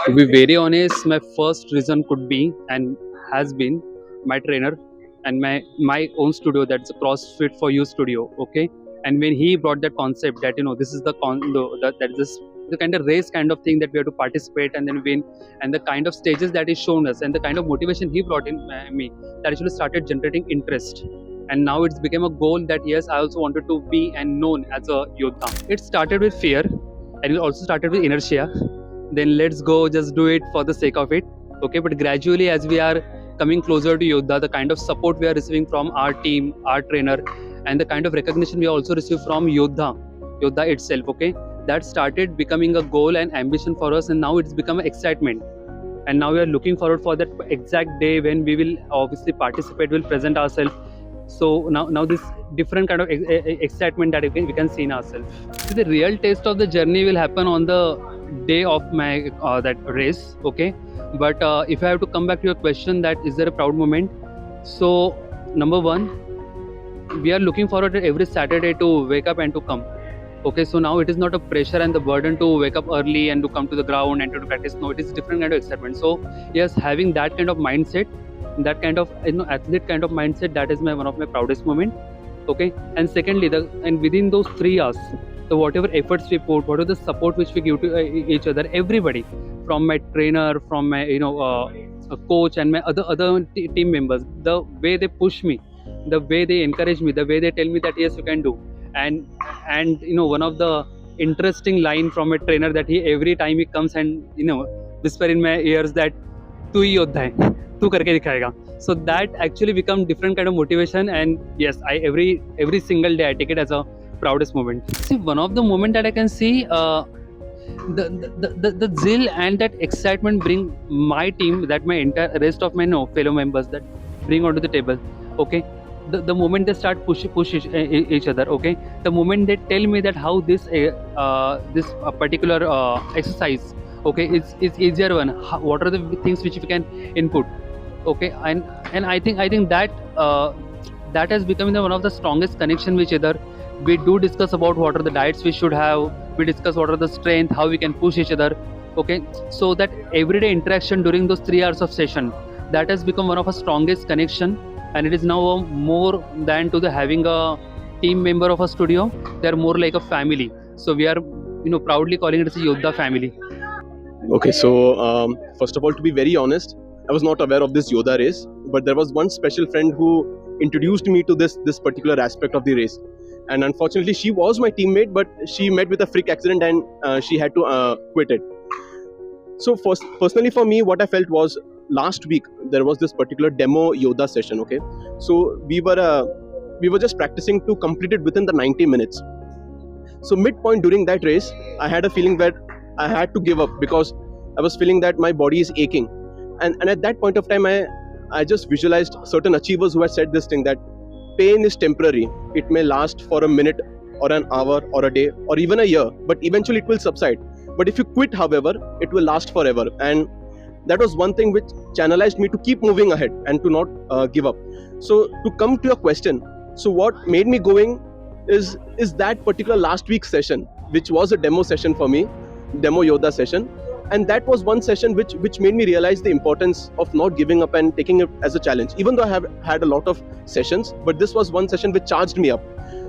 To be very honest, my first reason could be and has been my trainer and my own studio, that's a CrossFit for You studio. Okay, and when he brought that concept that this is that this the kind of race kind of thing that we have to participate and then win, and the kind of stages that he shown us and the kind of motivation he brought in me, that actually started generating interest. And now it's become a goal that yes, I also wanted to be and known as a Yoddha. It started with fear and it also started with inertia. Then let's go, just do it for the sake of it. Okay, but gradually as we are coming closer to Yoddha, the kind of support we are receiving from our team, our trainer, and the kind of recognition we also receive from Yoddha itself, okay, that started becoming a goal and ambition for us, and now it's become an excitement. And now we are looking forward for that exact day when we will obviously participate, will present ourselves. So now this different kind of excitement that we can see in ourselves. So the real taste of the journey will happen on the day of my that race. Okay, but if I have to come back to your question, that is there a proud moment? So number one, we are looking forward to every Saturday to wake up and to come. Okay, so now it is not a pressure and the burden to wake up early and to come to the ground and to practice. No, it is different kind of excitement. So yes, having that kind of mindset, that kind of athlete kind of mindset, that is one of my proudest moment. Okay, and secondly, and within those 3 hours, the whatever efforts we put, whatever the support which we give to each other, everybody, from my trainer, from my a coach and my other team members, the way they push me, the way they encourage me, the way they tell me that yes, you can do. And one of the interesting line from a trainer, that he every time he comes and whisper in my ears that tu hi yodha hai, tu karke dikhayega. So that actually become different kind of motivation, and yes, I every single day I take it as a proudest moment. See, one of the moment that I can see the zeal and that excitement bring my team, that my entire rest of my fellow members, that bring onto the table. Okay, the moment they start push each other. Okay, the moment they tell me that how this particular exercise, okay, it's easier one, what are the things which we can input. Okay, and I think that that has become one of the strongest connection with each other. We do discuss about what are the diets we should have, we discuss what are the strength, how we can push each other. Okay, so that everyday interaction during those 3 hours of session, that has become one of our strongest connection, and it is now more than to the having a team member of a studio. They are more like a family, so we are proudly calling it as a Yoddha family. Okay, so first of all, to be very honest, I was not aware of this Yoddha race, but there was one special friend who introduced me to this particular aspect of the race. And unfortunately, she was my teammate, but she met with a freak accident and she had to quit it. So personally for me, what I felt was, last week there was this particular demo Yoddha session. Okay, so we were just practicing to complete it within the 90 minutes. So midpoint during that race, I had a feeling that I had to give up, because I was feeling that my body is aching. And at that point of time, I just visualized certain achievers who had said this thing, that pain is temporary. It may last for a minute or an hour or a day or even a year, but eventually it will subside. But if you quit, however, it will last forever. And that was one thing which channelized me to keep moving ahead and to not give up. So to come to your question, so what made me going is that particular last week's session, which was a demo session for me, demo Yoddha session. And that was one session which made me realize the importance of not giving up and taking it as a challenge. Even though I have had a lot of sessions, but this was one session which charged me up.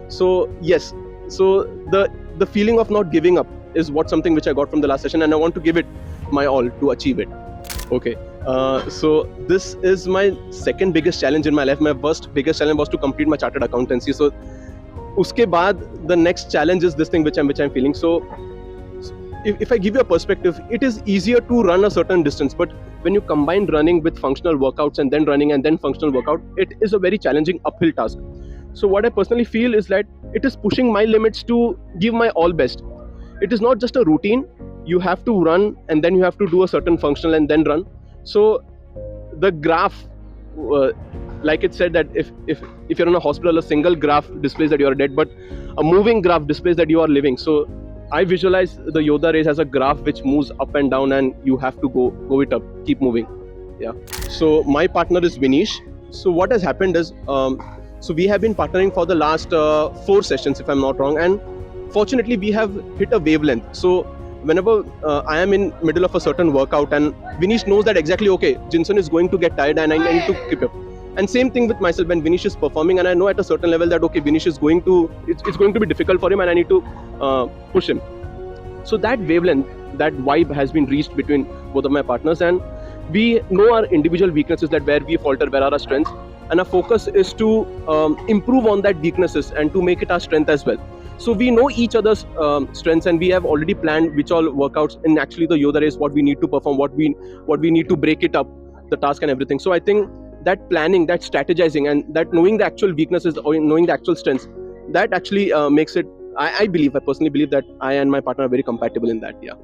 So yes, so the feeling of not giving up is something which I got from the last session, and I want to give it my all to achieve it. Okay, so this is my second biggest challenge in my life. My first biggest challenge was to complete my chartered accountancy. So uske baad, the next challenge is this thing which I'm feeling. So if I give you a perspective, it is easier to run a certain distance, but when you combine running with functional workouts and then running and then functional workout, it is a very challenging uphill task. So what I personally feel is that it is pushing my limits to give my all best. It is not just a routine. You have to run and then you have to do a certain functional and then run. So the graph, like it said, that if you're in a hospital, a single graph displays that you are dead, but a moving graph displays that you are living. So I visualize the Yoddha race as a graph which moves up and down, and you have to go it up, keep moving. Yeah. So my partner is Vignesh. So what has happened is, so we have been partnering for the last 4 sessions, if I'm not wrong, and fortunately we have hit a wavelength. So whenever I am in middle of a certain workout and Vignesh knows that exactly, okay, Jinson is going to get tired and I need to keep up. And same thing with myself when Vignesh is performing and I know at a certain level that, okay, Vignesh is going to, it's going to be difficult for him and I need to push him. So that wavelength, that vibe has been reached between both of my partners, and we know our individual weaknesses, that where we falter, where are our strengths, and our focus is to improve on that weaknesses and to make it our strength as well. So we know each other's strengths, and we have already planned which all workouts in actually the Yoddha race, what we need to perform, what we need to break it up, the task and everything. So I think that planning, that strategizing, and that knowing the actual weaknesses or knowing the actual strengths, that actually makes it. I personally believe that I and my partner are very compatible in that. Yeah.